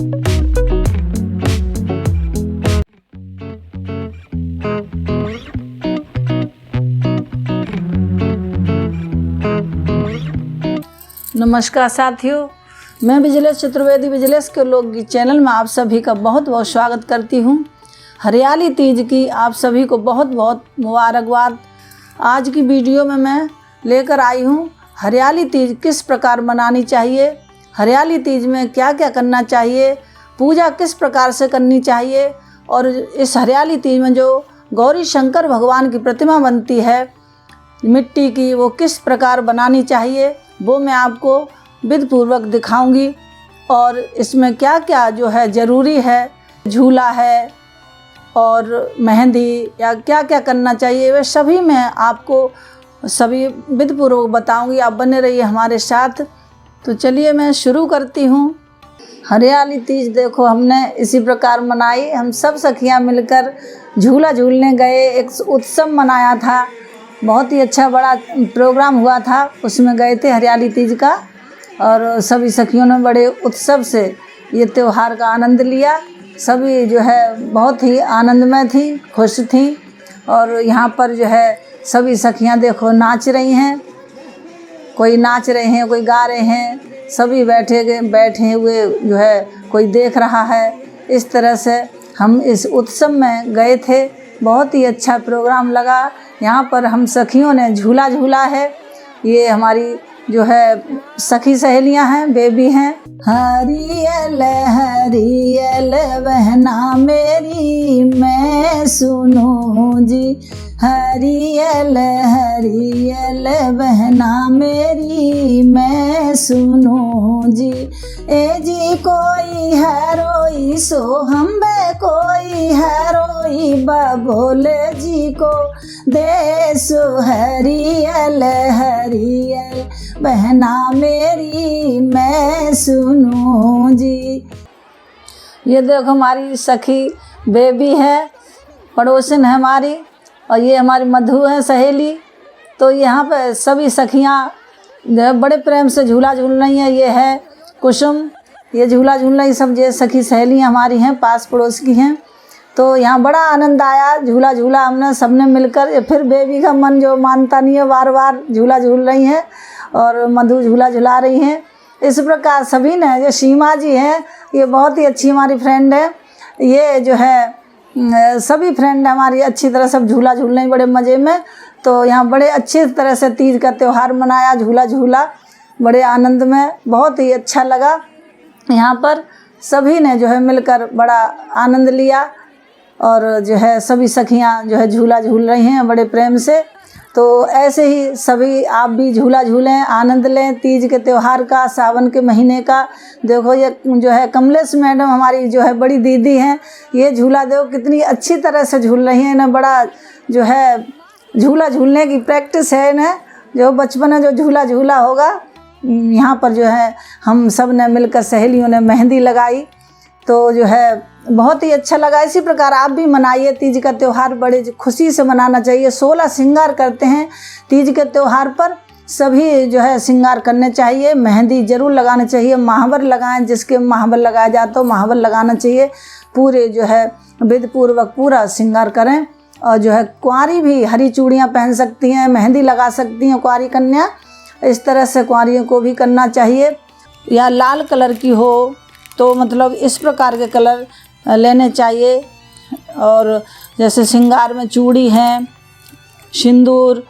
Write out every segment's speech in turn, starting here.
नमस्कार साथियों, मैं विजलेश चतुर्वेदी विजलेश के लोकगीत चैनल में आप सभी का बहुत बहुत स्वागत करती हूँ। हरियाली तीज की आप सभी को बहुत बहुत मुबारकबाद। आज की वीडियो में मैं लेकर आई हूँ हरियाली तीज किस प्रकार मनानी चाहिए, हरियाली तीज में क्या क्या करना चाहिए, पूजा किस प्रकार से करनी चाहिए और इस हरियाली तीज में जो गौरी शंकर भगवान की प्रतिमा बनती है मिट्टी की, वो किस प्रकार बनानी चाहिए वो मैं आपको विधिपूर्वक दिखाऊंगी। और इसमें क्या क्या जो है ज़रूरी है, झूला है और मेहंदी या क्या क्या करना चाहिए, वे सभी मैं आपको सभी विधिपूर्वक बताऊंगी। आप बने रहिए हमारे साथ। तो चलिए मैं शुरू करती हूँ। हरियाली तीज देखो हमने इसी प्रकार मनाई। हम सब सखियाँ मिलकर झूला झूलने गए, एक उत्सव मनाया था, बहुत ही अच्छा बड़ा प्रोग्राम हुआ था, उसमें गए थे हरियाली तीज का। और सभी सखियों ने बड़े उत्सव से ये त्यौहार का आनंद लिया। सभी जो है बहुत ही आनंदमय थी, खुश थी। और यहाँ पर जो है सभी सखियाँ देखो नाच रही हैं, कोई नाच रहे हैं, कोई गा रहे हैं, सभी बैठे हुए जो है कोई देख रहा है। इस तरह से हम इस उत्सव में गए थे, बहुत ही अच्छा प्रोग्राम लगा। यहाँ पर हम सखियों ने झूला झूला है। ये हमारी जो है सखी सहेलियाँ हैं, बेबी हैं। हरियल हरियल बहना मेरी मैं सुनूं जी, हरियल हरियल बहना मेरी मैं सुनूं जी। ए जी कोई है रोई सो हम बे, कोई है रोई बबोले जी को दे सो हरियल हरियल बहना मेरी मैं सुनूं जी। ये देखो हमारी सखी बेबी है, पड़ोसन है हमारी, और ये हमारी मधु है सहेली। तो यहाँ पे सभी सखियाँ बड़े प्रेम से झूला झूल रही हैं। ये है कुसुम, ये झूला झूल रही, सब ये सखी सहेलियाँ हमारी हैं, पास पड़ोस की हैं। तो यहाँ बड़ा आनंद आया, झूला झूला हमने सबने मिलकर। फिर बेबी का मन जो मानता नहीं है, बार बार झूला झूल रही हैं और मधु झूला झुला रही हैं। इस प्रकार सभी ने, जो सीमा जी हैं, ये बहुत ही अच्छी हमारी फ्रेंड है। ये जो है सभी फ्रेंड हमारी अच्छी तरह सब झूला झूल रही बड़े मज़े में। तो यहाँ बड़े अच्छी तरह से तीज का त्यौहार मनाया, झूला झूला बड़े आनंद में, बहुत ही अच्छा लगा। यहाँ पर सभी ने जो है मिलकर बड़ा आनंद लिया और जो है सभी सखियाँ जो है झूला झूल रही हैं बड़े प्रेम से। तो ऐसे ही सभी आप भी झूला झूलें, आनंद लें तीज के त्यौहार का, सावन के महीने का। देखो ये जो है कमलेश मैडम हमारी जो है बड़ी दीदी हैं, ये झूला देखो कितनी अच्छी तरह से झूल रही हैं। इन्हें बड़ा जो है झूला झूलने की प्रैक्टिस है इन्हें, जो बचपन में जो झूला झूला होगा। यहाँ पर जो है हम सब ने मिलकर सहेलियों ने मेहंदी लगाई, तो जो है बहुत ही अच्छा लगा। इसी प्रकार आप भी मनाइए तीज का त्यौहार, बड़े खुशी से मनाना चाहिए। 16 श्रृंगार करते हैं तीज के त्यौहार पर, सभी जो है श्रृंगार करने चाहिए, मेहंदी ज़रूर लगाना चाहिए, महावर लगाएं, जिसके महावर लगाया जाता हो महावर लगाना चाहिए। पूरे जो है विधिपूर्वक पूरा श्रृंगार करें। और जो है कुंवारी भी हरी चूड़ियाँ पहन सकती हैं, मेहंदी लगा सकती हैं कुंवारी कन्या। इस तरह से कुंवारियों को भी करना चाहिए। या लाल कलर की हो तो मतलब इस प्रकार के कलर लेने चाहिए। और जैसे श्रृंगार में चूड़ी हैं, सिंदूर,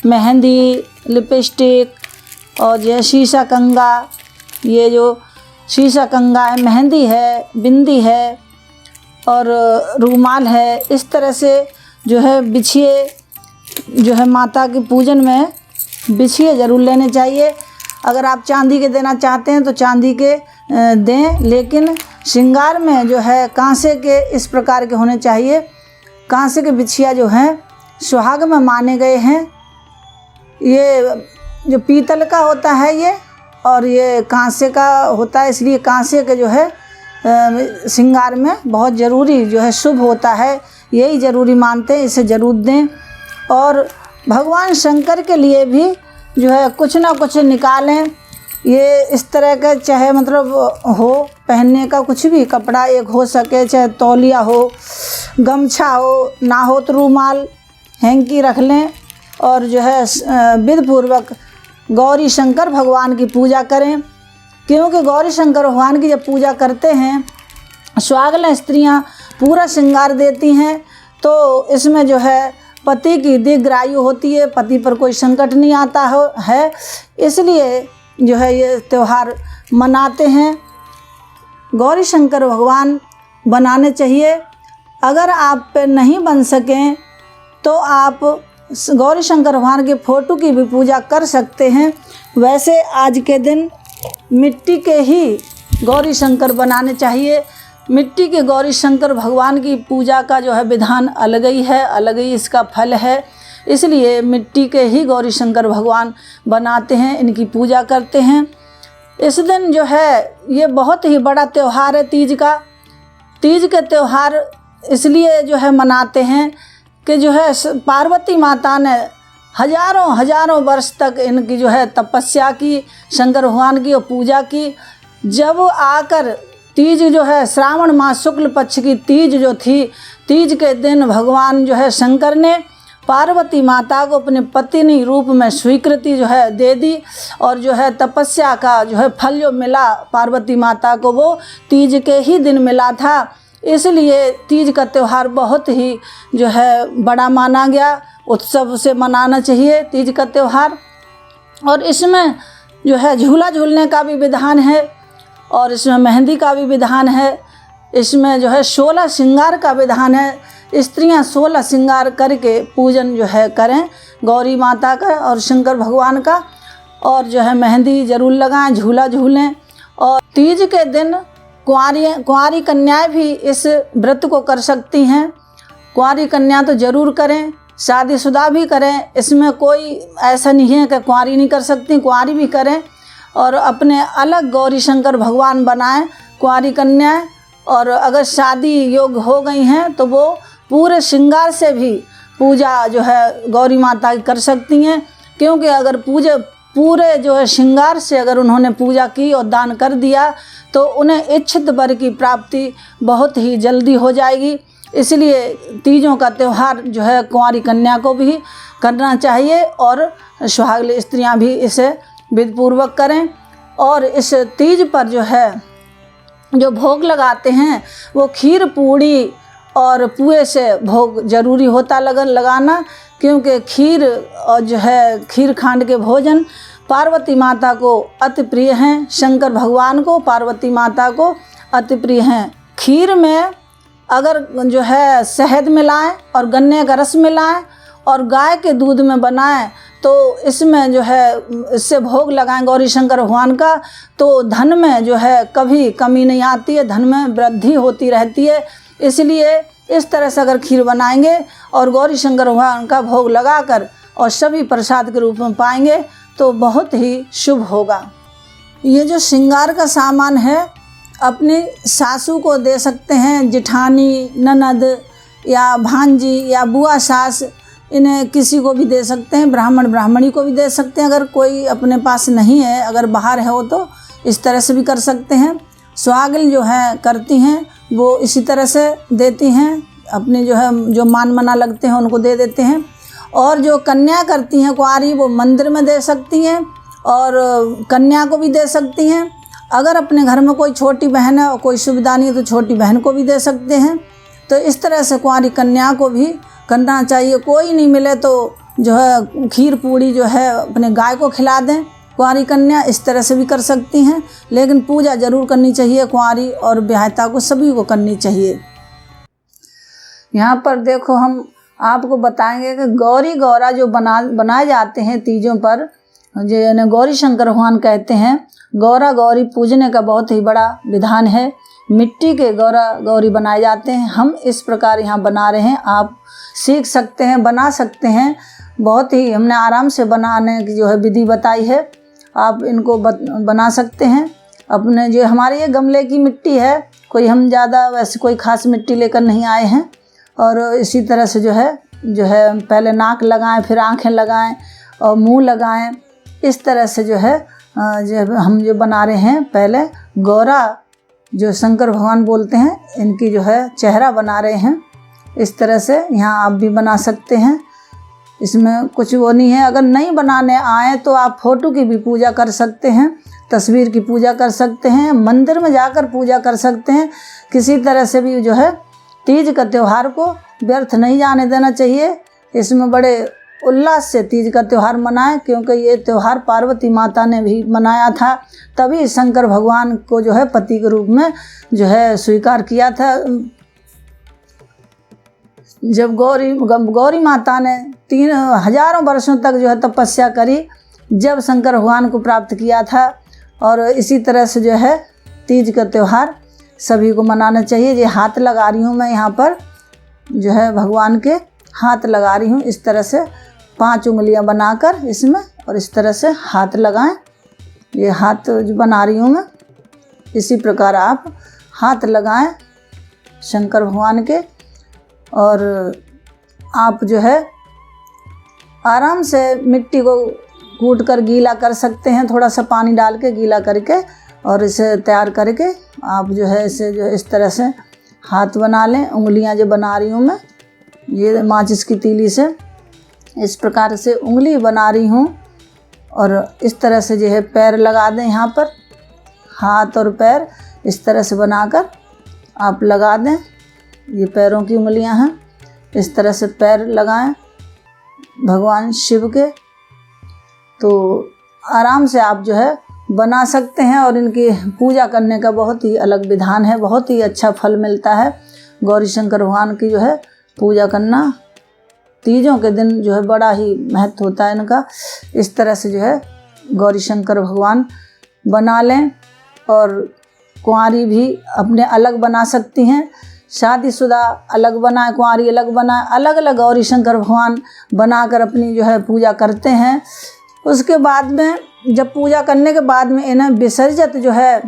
मेहंदी, लिपस्टिक और ये शीशा कंगा, ये जो शीशा कंगा है, मेहंदी है, बिंदी है और रूमाल है। इस तरह से जो है बिछिए जो है माता के पूजन में बिछिए ज़रूर लेने चाहिए। अगर आप चांदी के देना चाहते हैं तो चांदी के दें, लेकिन श्रृंगार में जो है कांसे के इस प्रकार के होने चाहिए। कांसे के बिछिया जो हैं सुहाग में माने गए हैं। ये जो पीतल का होता है ये, और ये कांसे का होता है, इसलिए कांसे के जो है श्रृंगार में बहुत ज़रूरी जो है शुभ होता है, यही ज़रूरी मानते हैं, इसे ज़रूर दें। और भगवान शंकर के लिए भी जो है कुछ ना कुछ निकालें, ये इस तरह का चाहे मतलब हो पहनने का कुछ भी कपड़ा एक हो सके, चाहे तौलिया हो, गमछा हो, ना हो तो रूमाल, हैंकी रख लें और जो है विधिपूर्वक गौरी शंकर भगवान की पूजा करें। क्योंकि गौरी शंकर भगवान की जब पूजा करते हैं, सुहागन स्त्रियां पूरा श्रृंगार देती हैं, तो इसमें जो है पति की दीर्घायु होती है, पति पर कोई संकट नहीं आता है। इसलिए जो है ये त्यौहार मनाते हैं। गौरी शंकर भगवान बनाने चाहिए। अगर आप पे नहीं बन सकें तो आप गौरी शंकर भगवान के फ़ोटो की भी पूजा कर सकते हैं। वैसे आज के दिन मिट्टी के ही गौरी शंकर बनाने चाहिए। मिट्टी के गौरी शंकर भगवान की पूजा का जो है विधान अलग ही है, अलग ही इसका फल है। इसलिए मिट्टी के ही गौरी शंकर भगवान बनाते हैं, इनकी पूजा करते हैं। इस दिन जो है ये बहुत ही बड़ा त्यौहार है तीज का। तीज के त्यौहार इसलिए जो है मनाते हैं कि जो है पार्वती माता ने हजारों वर्ष तक इनकी जो है तपस्या की, शंकर भगवान की और पूजा की। जब आकर तीज जो है श्रावण मास शुक्ल पक्ष की तीज जो थी, तीज के दिन भगवान जो है शंकर ने पार्वती माता को अपने पत्नी रूप में स्वीकृति जो है दे दी और जो है तपस्या का जो है फल जो मिला पार्वती माता को वो तीज के ही दिन मिला था। इसलिए तीज का त्यौहार बहुत ही जो है बड़ा माना गया, उत्सव से मनाना चाहिए तीज का त्यौहार। और इसमें जो है झूला झूलने का भी विधान है और इसमें मेहंदी का भी विधान है। इसमें जो है 16 श्रृंगार का विधान है। स्त्रियां 16 श्रृंगार करके पूजन जो है करें गौरी माता का और शंकर भगवान का, और जो है मेहंदी ज़रूर लगाएं, झूला झूलें। और तीज के दिन कुंवारी कन्याएं भी इस व्रत को कर सकती हैं। कुंवारी कन्या तो ज़रूर करें, शादीशुदा भी करें, इसमें कोई ऐसा नहीं है कि कुंवारी नहीं कर सकती, कुंवारी भी करें। और अपने अलग गौरी शंकर भगवान बनाएं कुंवारी कन्याएं। और अगर शादी योग्य हो गई हैं तो वो पूरे श्रृंगार से भी पूजा जो है गौरी माता की कर सकती हैं। क्योंकि अगर पूरे जो है श्रृंगार से अगर उन्होंने पूजा की और दान कर दिया तो उन्हें इच्छित वर की प्राप्ति बहुत ही जल्दी हो जाएगी। इसलिए तीजों का त्यौहार जो है कुंवारी कन्या को भी करना चाहिए और सुहागन स्त्रियां भी इसे विधिपूर्वक करें। और इस तीज पर जो है जो भोग लगाते हैं वो खीर पूड़ी और पुए से भोग जरूरी होता लगाना। क्योंकि खीर और जो है खीर खांड के भोजन पार्वती माता को अति प्रिय हैं, शंकर भगवान को पार्वती माता को अति प्रिय हैं। खीर में अगर जो है शहद मिलाएं और गन्ने का रस मिलाएं और गाय के दूध में बनाएं तो इसमें जो है इससे भोग लगाएं गौरी शंकर भगवान का, तो धन में जो है कभी कमी नहीं आती है, धन में वृद्धि होती रहती है। इसलिए इस तरह से अगर खीर बनाएंगे और गौरी शंकर भगवान का भोग लगाकर और सभी प्रसाद के रूप में पाएंगे तो बहुत ही शुभ होगा। ये जो श्रृंगार का सामान है अपनी सासू को दे सकते हैं, जिठानी, ननद या भांजी या बुआ सास, इन्हें किसी को भी दे सकते हैं, ब्राह्मणी को भी दे सकते हैं। अगर कोई अपने पास नहीं है, अगर बाहर है वो तो इस तरह से भी कर सकते हैं। सुहागिन जो है करती हैं वो इसी तरह से देती हैं, अपने जो है जो मान मना लगते हैं उनको दे देते हैं। और जो कन्या करती हैं कुंवारी वो मंदिर में दे सकती हैं और कन्या को भी दे सकती हैं। अगर अपने घर में कोई छोटी बहन है और कोई सुविधा नहीं है तो छोटी बहन को भी दे सकते हैं। तो इस तरह से कुंवारी कन्या को भी करना चाहिए। कोई नहीं मिले तो जो है खीर पूड़ी जो है अपने गाय को खिला दें कुंवारी कन्या, इस तरह से भी कर सकती हैं। लेकिन पूजा ज़रूर करनी चाहिए कुंवारी और ब्याहता को सभी को करनी चाहिए। यहाँ पर देखो हम आपको बताएंगे कि गौरी गौरा जो बनाए जाते हैं तीजों पर, जो गौरी शंकर भगवान कहते हैं, गौरा गौरी पूजने का बहुत ही बड़ा विधान है। मिट्टी के गौरा गौरी बनाए जाते हैं। हम इस प्रकार यहाँ बना रहे हैं, आप सीख सकते हैं, बना सकते हैं। बहुत ही हमने आराम से बनाने की जो है विधि बताई है, आप इनको बना सकते हैं। अपने जो हमारे ये गमले की मिट्टी है, कोई हम ज़्यादा वैसे कोई ख़ास मिट्टी लेकर नहीं आए हैं। और इसी तरह से जो है पहले नाक लगाएं, फिर आँखें लगाएं और मुंह लगाएं। इस तरह से जो है जो बना रहे हैं, पहले गौरा जो शंकर भगवान बोलते हैं, इनकी जो है चेहरा बना रहे हैं। इस तरह से यहाँ आप भी बना सकते हैं, इसमें कुछ वो नहीं है। अगर नहीं बनाने आए तो आप फ़ोटो की भी पूजा कर सकते हैं, तस्वीर की पूजा कर सकते हैं, मंदिर में जाकर पूजा कर सकते हैं। किसी तरह से भी जो है तीज का त्यौहार को व्यर्थ नहीं जाने देना चाहिए। इसमें बड़े उल्लास से तीज का त्यौहार मनाएं, क्योंकि ये त्यौहार पार्वती माता ने भी मनाया था, तभी शंकर भगवान को जो है पति के रूप में जो है स्वीकार किया था। जब गौरी माता ने 3000 वर्षों तक जो है तपस्या करी, जब शंकर भगवान को प्राप्त किया था। और इसी तरह से जो है तीज का त्यौहार सभी को मनाना चाहिए। ये हाथ लगा रही हूँ मैं यहाँ पर, जो है भगवान के हाथ लगा रही हूँ। इस तरह से 5 उंगलियाँ बनाकर इसमें, और इस तरह से हाथ लगाएं। ये हाथ जो बना रही हूँ मैं, इसी प्रकार आप हाथ लगाएं शंकर भगवान के। और आप जो है आराम से मिट्टी को कूट कर गीला कर सकते हैं, थोड़ा सा पानी डाल के गीला करके, और इसे तैयार करके आप जो है इसे जो इस तरह से हाथ बना लें। उंगलियां जो बना रही हूँ मैं, ये माचिस की तीली से इस प्रकार से उंगली बना रही हूँ। और इस तरह से जो है पैर लगा दें, यहाँ पर हाथ और पैर इस तरह से बनाकर आप लगा दें। ये पैरों की उंगलियां हैं, इस तरह से पैर लगाएं भगवान शिव के। तो आराम से आप जो है बना सकते हैं, और इनकी पूजा करने का बहुत ही अलग विधान है, बहुत ही अच्छा फल मिलता है। गौरी शंकर भगवान की जो है पूजा करना तीजों के दिन जो है बड़ा ही महत्व होता है इनका। इस तरह से जो है गौरी शंकर भगवान बना लें। और कुंवारी भी अपने अलग बना सकती हैं, शादीशुदा अलग बनाए, कुंवारी अलग बनाए, अलग अलग गौरी शंकर भगवान बनाकर अपनी जो है पूजा करते हैं। उसके बाद में जब पूजा करने के बाद में इन्हें विसर्जित जो है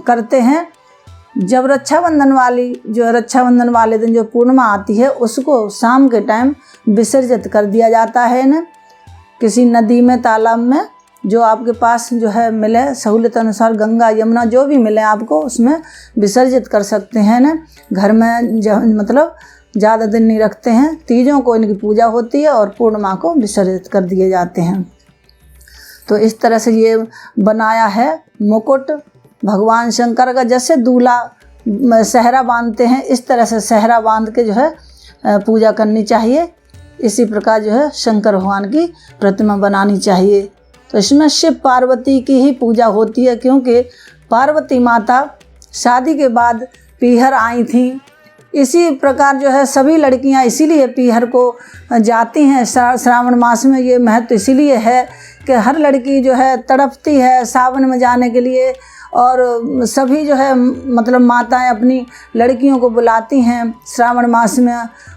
करते हैं। जब रक्षाबंधन वाले दिन जो पूर्णिमा आती है, उसको शाम के टाइम विसर्जित कर दिया जाता है इन्हें किसी नदी में, तालाब में, जो आपके पास जो है मिले सहूलियत अनुसार, गंगा यमुना जो भी मिले आपको, उसमें विसर्जित कर सकते हैं ना। घर में मतलब ज़्यादा दिन नहीं रखते हैं। तीजों को इनकी पूजा होती है और पूर्णिमा को विसर्जित कर दिए जाते हैं। तो इस तरह से ये बनाया है मुकुट भगवान शंकर का। जैसे दूल्हा सहरा बांधते हैं, इस तरह से सहरा बांध के जो है पूजा करनी चाहिए। इसी प्रकार जो है शंकर भगवान की प्रतिमा बनानी चाहिए। तो इसमें शिव पार्वती की ही पूजा होती है, क्योंकि पार्वती माता शादी के बाद पीहर आई थी। इसी प्रकार जो है सभी लड़कियां इसीलिए पीहर को जाती हैं श्रावण मास में। ये महत्व इसीलिए है कि हर लड़की जो है तड़पती है सावन में जाने के लिए, और सभी जो है मतलब माताएं अपनी लड़कियों को बुलाती हैं श्रावण मास में,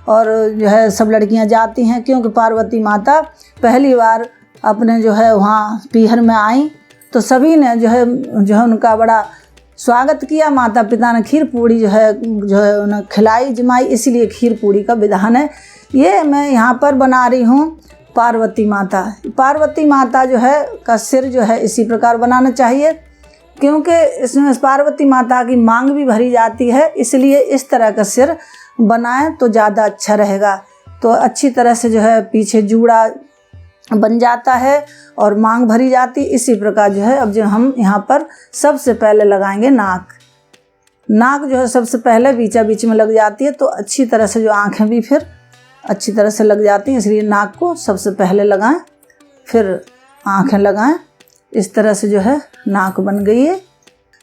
और जो है सब लड़कियां जाती हैं, क्योंकि पार्वती माता पहली बार अपने जो है वहाँ पीहर में आई। तो सभी ने जो है उनका बड़ा स्वागत किया। माता पिता ने खीर पूड़ी जो है उन्हें खिलाई जमाई, इसीलिए खीर पूड़ी का विधान है। ये मैं यहाँ पर बना रही हूँ पार्वती माता। पार्वती माता जो है का सिर जो है इसी प्रकार बनाना चाहिए, क्योंकि इसमें पार्वती माता की मांग भी भरी जाती है, इसलिए इस तरह का सिर बनाएं तो ज़्यादा अच्छा रहेगा। तो अच्छी तरह से जो है पीछे जूड़ा बन जाता है और मांग भरी जाती। इसी प्रकार जो है अब जो हम यहाँ पर सबसे पहले लगाएंगे नाक जो है सबसे पहले बीचा बीच में लग जाती है, तो अच्छी तरह से जो आँखें भी फिर अच्छी तरह से लग जाती हैं, इसलिए नाक को सबसे पहले लगाएं, फिर आँखें लगाएं। इस तरह से जो है नाक बन गई है।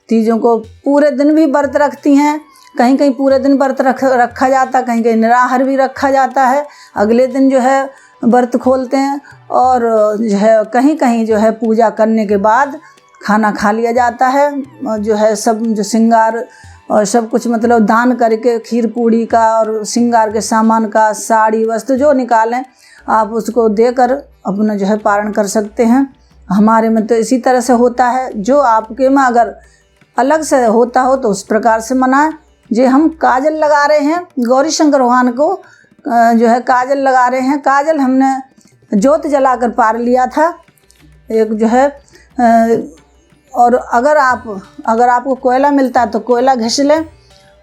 तीजों को पूरे दिन भी व्रत रखती हैं, कहीं कहीं पूरे दिन व्रत रखा जाता, कहीं कहीं निराहार भी रखा जाता है। अगले दिन जो है व्रत खोलते हैं, और जो है कहीं कहीं जो है पूजा करने के बाद खाना खा लिया जाता है। जो है सब जो श्रृंगार और सब कुछ मतलब दान करके खीर पूड़ी का और श्रृंगार के सामान का, साड़ी वस्त्र जो निकालें आप उसको देकर अपना जो है पारण कर सकते हैं। हमारे में तो इसी तरह से होता है। जो आपके में अगर अलग से होता हो तो उस प्रकार से मनाएं। जे हम काजल लगा रहे हैं गौरी शंकर भगवान को जो है काजल लगा रहे हैं। काजल हमने जोत जलाकर पार लिया था। एक जो है और अगर आपको कोयला मिलता है तो कोयला घिस लें,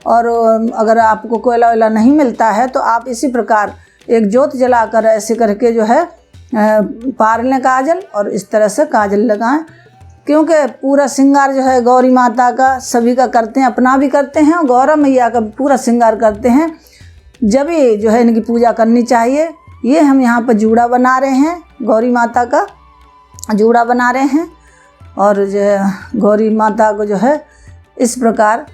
और अगर आपको कोयला वोयला नहीं मिलता है तो आप इसी प्रकार एक जोत जलाकर ऐसे करके जो है पार लें काजल, और इस तरह से काजल लगाएं। क्योंकि पूरा श्रृंगार जो है गौरी माता का सभी का करते हैं, अपना भी करते हैं और गौरा मैया का पूरा श्रृंगार करते हैं, जब ही जो है इनकी पूजा करनी चाहिए। ये हम यहाँ पर जूड़ा बना रहे हैं, गौरी माता का जूड़ा बना रहे हैं, और जो है गौरी माता को जो है इस प्रकार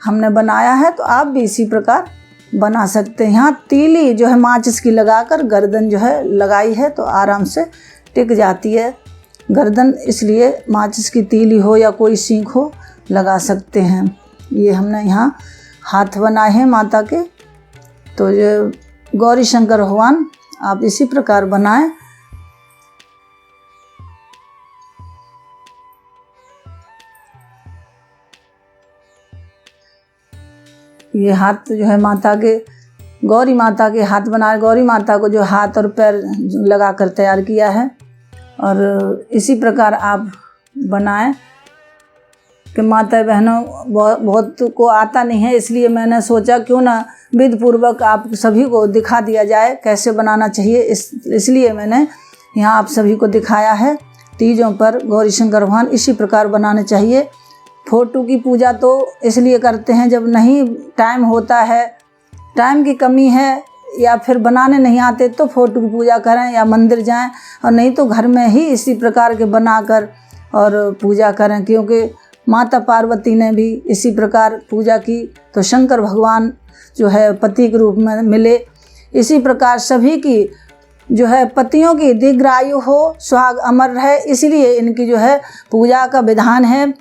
हमने बनाया है, तो आप भी इसी प्रकार बना सकते हैं। यहाँ तीली जो है माचिस की लगाकर गर्दन जो है लगाई है तो आराम से टिक जाती है गर्दन, इसलिए माचिस की तीली हो या कोई सींख हो लगा सकते हैं। ये हमने यहाँ हाथ बनाए हैं माता के, तो ये गौरी शंकर भगवान आप इसी प्रकार बनाएं। ये हाथ जो है माता के, गौरी माता के हाथ बनाए, गौरी माता को जो हाथ और पैर लगाकर तैयार किया है, और इसी प्रकार आप बनाएं। कि माता बहनों बहुत को आता नहीं है, इसलिए मैंने सोचा क्यों ना विधि पूर्वक आप सभी को दिखा दिया जाए कैसे बनाना चाहिए, इसलिए मैंने यहाँ आप सभी को दिखाया है। तीजों पर गौरी शंकर भगवान इसी प्रकार बनाने चाहिए। फोटो की पूजा तो इसलिए करते हैं जब नहीं टाइम होता है, टाइम की कमी है, या फिर बनाने नहीं आते तो फोटो की पूजा करें या मंदिर जाएं, और नहीं तो घर में ही इसी प्रकार के बनाकर और पूजा करें। क्योंकि माता पार्वती ने भी इसी प्रकार पूजा की, तो शंकर भगवान जो है पति के रूप में मिले। इसी प्रकार सभी की जो है पतियों की दीर्घायु हो, सुहाग अमर रहे, इसलिए इनकी जो है पूजा का विधान है।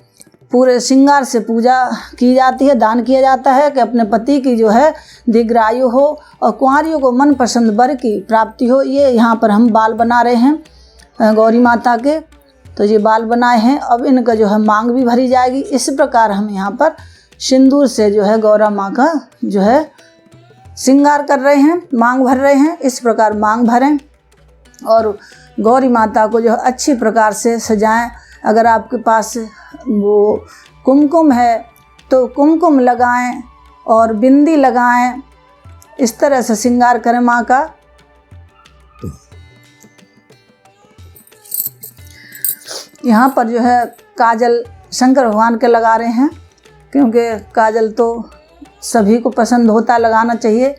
पूरे श्रृंगार से पूजा की जाती है, दान किया जाता है कि अपने पति की जो है दीर्घायु हो और कुंवारियों को मनपसंद वर की प्राप्ति हो। ये यहाँ पर हम बाल बना रहे हैं गौरी माता के, तो ये बाल बनाए हैं। अब इनका जो है मांग भी भरी जाएगी। इस प्रकार हम यहाँ पर सिंदूर से जो है गौरा माँ का जो है श्रृंगार कर रहे हैं, मांग भर रहे हैं। इस प्रकार मांग भरें और गौरी माता को जो है अच्छी प्रकार से सजाएं। अगर आपके पास वो कुमकुम है तो कुमकुम लगाएं और बिंदी लगाएं, इस तरह से श्रृंगार करें माँ का। यहाँ पर जो है काजल शंकर भगवान के लगा रहे हैं, क्योंकि काजल तो सभी को पसंद होता है, लगाना चाहिए।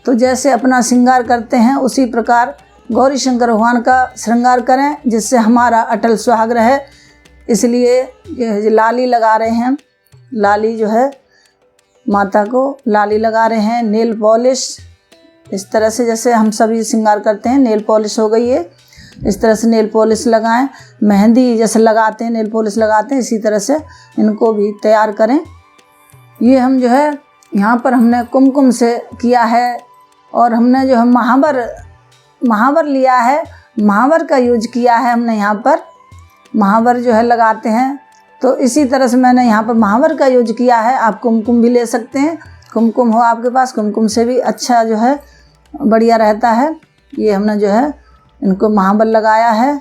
तो जैसे अपना श्रृंगार करते हैं उसी प्रकार गौरी शंकर भगवान का श्रृंगार करें, जिससे हमारा अटल सुहाग रहे। इसलिए ये लाली लगा रहे हैं, लाली जो है माता को लाली लगा रहे हैं। नेल पॉलिश, इस तरह से जैसे हम सभी श्रृंगार करते हैं, नेल पॉलिश हो गई है, इस तरह से नेल पॉलिश लगाएं। मेहंदी जैसे लगाते हैं नेल पॉलिश लगाते हैं, इसी तरह से इनको भी तैयार करें। ये हम जो है यहाँ पर हमने कुमकुम से किया है, और हमने जो है महावर लिया है, महावर का यूज किया है हमने। यहाँ पर महावर जो है लगाते हैं, तो इसी तरह से मैंने यहाँ पर महावर का यूज किया है। आप कुमकुम भी ले सकते हैं, कुमकुम हो आपके पास, कुमकुम से भी अच्छा जो है बढ़िया रहता है। ये हमने जो है इनको महावर लगाया है,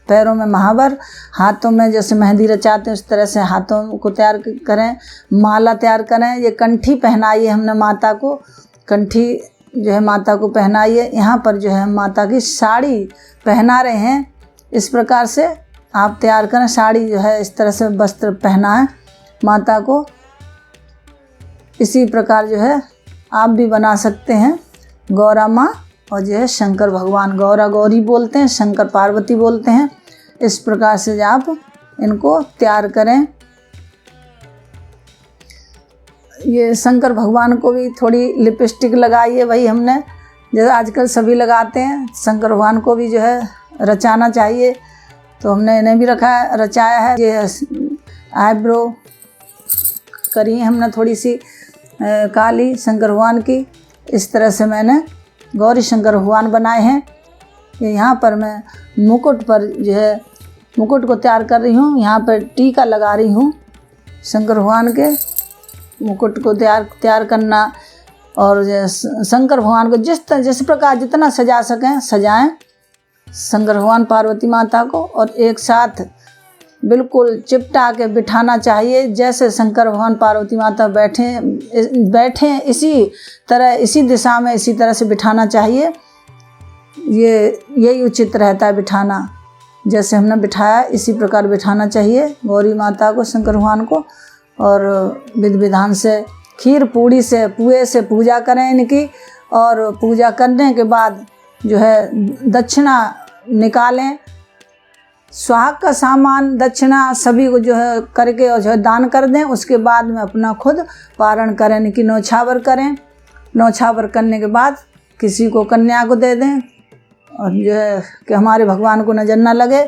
पैरों में महावर, हाथों में जैसे मेहंदी रचाते हैं उस तरह से हाथों को तैयार करें, माला तैयार करें। ये कंठी पहनाई है हमने माता को, कंठी जो है माता को पहनाई है। यहाँ पर जो है माता की साड़ी पहना रहे हैं, इस प्रकार से आप तैयार करें। साड़ी जो है इस तरह से वस्त्र पहनाएं माता को। इसी प्रकार जो है आप भी बना सकते हैं गौरा माँ और जो है शंकर भगवान। गौरा गौरी बोलते हैं, शंकर पार्वती बोलते हैं। इस प्रकार से आप इनको तैयार करें। ये शंकर भगवान को भी थोड़ी लिपस्टिक लगाई है, वही हमने जैसे आजकल सभी लगाते हैं। शंकर भगवान को भी जो है रचाना चाहिए, तो हमने इन्हें भी रचाया है। ये आईब्रो करी है हमने थोड़ी सी काली शंकर भगवान की। इस तरह से मैंने गौरी शंकर भगवान बनाए हैं। ये यहाँ पर मैं मुकुट पर जो है मुकुट को तैयार कर रही हूँ। यहाँ पर टीका लगा रही हूँ शंकर भगवान के। मुकुट को तैयार करना, और शंकर भगवान को जिस प्रकार जितना सजा सकें सजाएं शंकर भगवान पार्वती माता को। और एक साथ बिल्कुल चिपटा के बिठाना चाहिए। जैसे शंकर भगवान पार्वती माता बैठे इसी तरह, इसी दिशा में इसी तरह से बिठाना चाहिए। यही उचित रहता है बिठाना। जैसे हमने बिठाया इसी प्रकार बिठाना चाहिए गौरी माता को, शंकर भगवान को। और विधि विधान से खीर पूड़ी से पुए से पूजा करें इनकी। और पूजा करने के बाद जो है दक्षिणा निकालें। सुहाग का सामान दक्षिणा सभी को जो है करके और जो है दान कर दें। उसके बाद में अपना खुद पारण करें, इनकी नौछावर करें। नौछावर करने के बाद किसी को कन्या को दे दें, और जो है कि हमारे भगवान को नज़र न लगे।